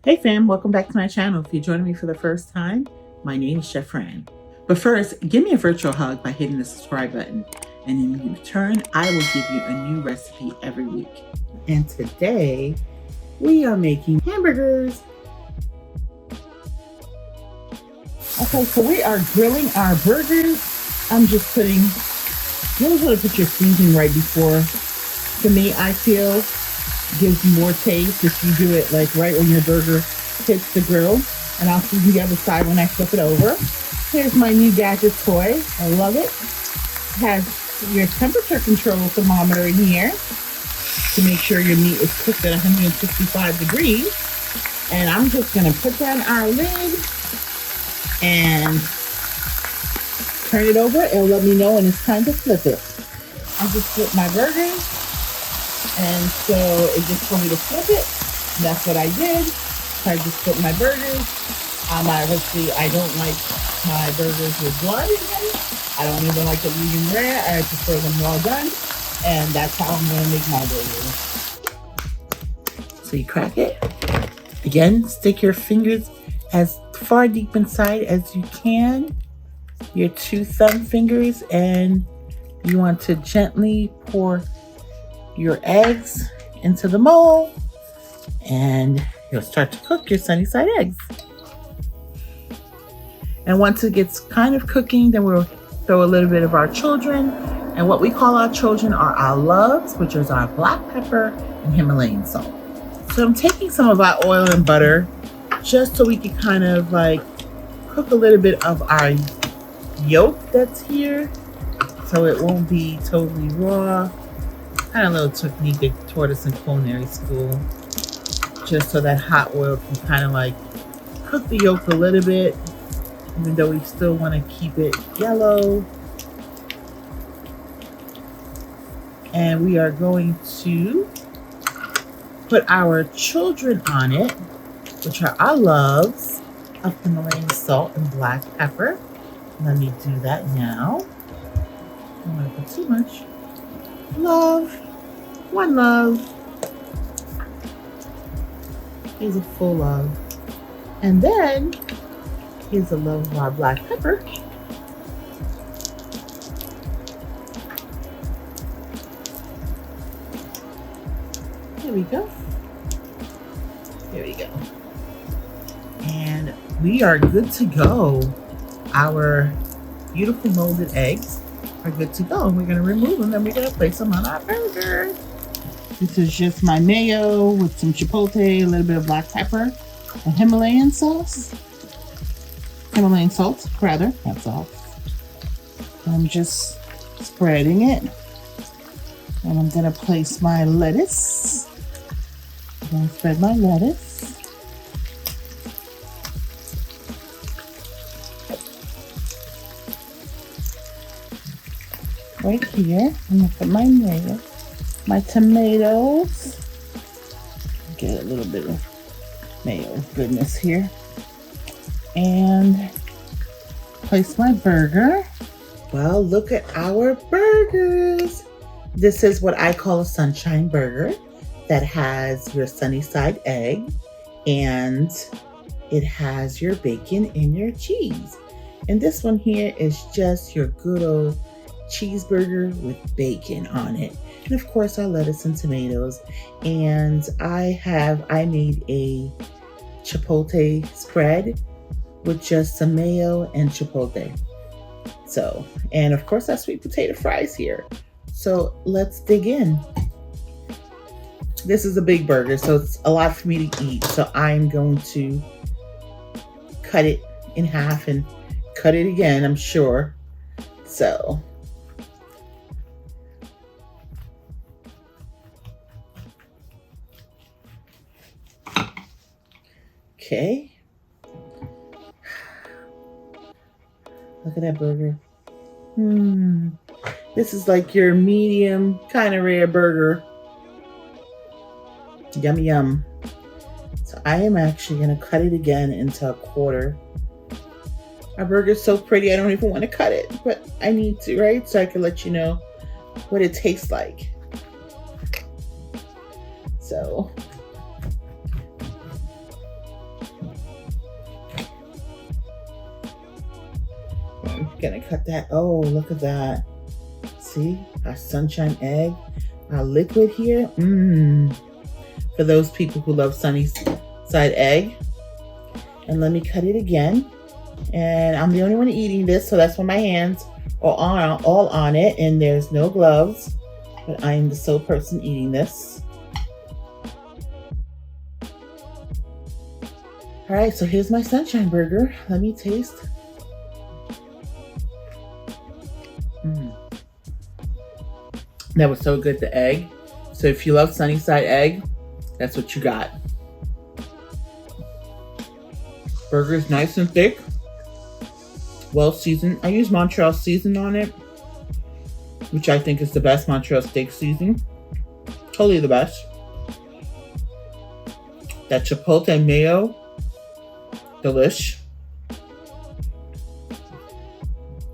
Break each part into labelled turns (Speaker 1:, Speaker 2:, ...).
Speaker 1: Hey fam, welcome back to my channel. If you're joining me for the first time, my name is Chef Fran. But first, give me a virtual hug by hitting the subscribe button. And in return, I will give you a new recipe every week. And today, we are making hamburgers. Okay, so we are grilling our burgers. I'm just putting, you always want to put your seasoning right before. To me, I feel gives more taste if you do it like right when your burger hits the grill. And I'll season the other side when I flip it over. Here's my new gadget toy. I love it. It has your temperature control thermometer in here to make sure your meat is cooked at 165 degrees. And I'm just gonna put down our lid and turn it over. It'll let me know when it's time to flip it. I just flip my burgers. And so it just told me to flip it. And that's what I did. So I just flipped my burgers. Obviously, I don't like my burgers with blood in them. I don't even like it medium rare. I prefer them well done. And that's how I'm going to make my burgers. So you crack it. Again, stick your fingers as far deep inside as you can. Your 2 thumb fingers. And you want to gently pour your eggs into the mold, and you'll start to cook your Sunnyside eggs. And once it gets kind of cooking, then we'll throw a little bit of our children. And what we call our children are our loves, which is our black pepper and Himalayan salt. So I'm taking some of our oil and butter just so we can kind of like cook a little bit of our yolk that's here, so it won't be totally raw. Kind of a little technique they taught us in culinary school, just so that hot oil can kind of like cook the yolk a little bit, even though we still want to keep it yellow. And we are going to put our children on it, which are our loves of Himalayan salt and black pepper. Let me do that now. I don't want to put too much. Love, 1 love. Here's a full love. And then here's a love of our black pepper. There we go. There we go. And we are good to go. Our beautiful molded eggs are good to go. We're going to remove them and we're going to place them on our burger. This is just my mayo with some chipotle, a little bit of black pepper, and Himalayan sauce. Himalayan salt, rather, not sauce. And I'm just spreading it. And I'm going to place my lettuce. I'm going to spread my lettuce. Right here, I'm gonna put my mayo, my tomatoes. Get a little bit of mayo goodness here. And place my burger. Well, look at our burgers. This is what I call a sunshine burger that has your Sunnyside egg and it has your bacon and your cheese. And this one here is just your good old cheeseburger with bacon on it, and of course our lettuce and tomatoes. And I made a chipotle spread with just some mayo and chipotle. So, and of course our sweet potato fries here. So let's dig in. This is a big burger, so it's a lot for me to eat, so I'm going to cut it in half and cut it again, I'm sure. So okay. Look at that burger. This is like your medium, kind of rare burger. Yum, yum. So I am actually going to cut it again into a quarter. Our burger's so pretty, I don't even want to cut it, but I need to, right? So I can let you know what it tastes like. So Gonna cut that. Oh, look at that. See, our sunshine egg, our liquid here. For those people who love Sunnyside egg. And let me cut it again. And I'm the only one eating this, so that's why my hands are all on it, and there's no gloves. But I am the sole person eating this. All right, so here's my sunshine burger. Let me taste. That was so good, the egg. So if you love Sunnyside egg, that's what you got. Burger is nice and thick, well seasoned. I use Montreal season on it, which I think is the best Montreal steak seasoning. Totally the best. That chipotle mayo, delish.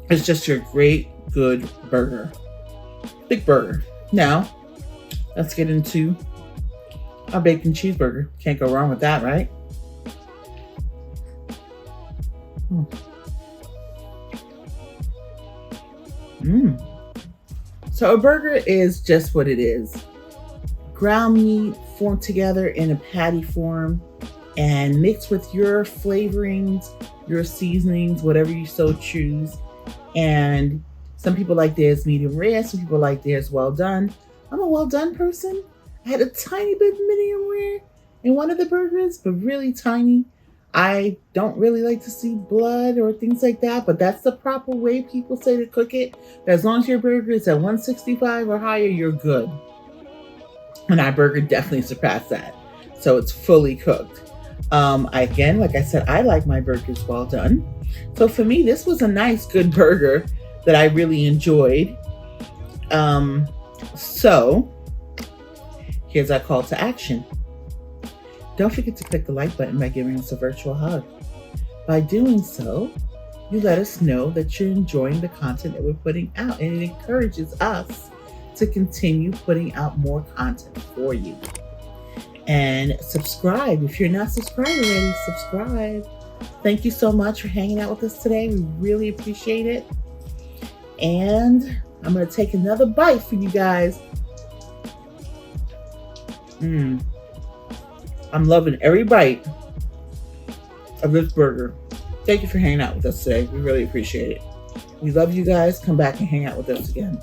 Speaker 1: It's just your great, good burger. Big burger. Now, let's get into our bacon cheeseburger. Can't go wrong with that, right? So a burger is just what it is. Ground meat formed together in a patty form and mixed with your flavorings, your seasonings, whatever you so choose. And some people like theirs medium rare, some people like theirs well done. I'm a well done person. I had a tiny bit medium rare in one of the burgers, but really tiny. I don't really like to see blood or things like that, but that's the proper way people say to cook it. As long as your burger is at 165 or higher, you're good. And our burger definitely surpassed that. So it's fully cooked. Again, like I said, I like my burgers well done. So for me, this was a nice, good burger that I really enjoyed. So here's our call to action. Don't forget to click the like button by giving us a virtual hug. By doing so, you let us know that you're enjoying the content that we're putting out, and it encourages us to continue putting out more content for you. And subscribe. If you're not subscribed already, subscribe. Thank you so much for hanging out with us today. We really appreciate it. And I'm going to take another bite for you guys. I'm loving every bite of this burger. Thank you for hanging out with us today. We really appreciate it. We love you guys. Come back and hang out with us again.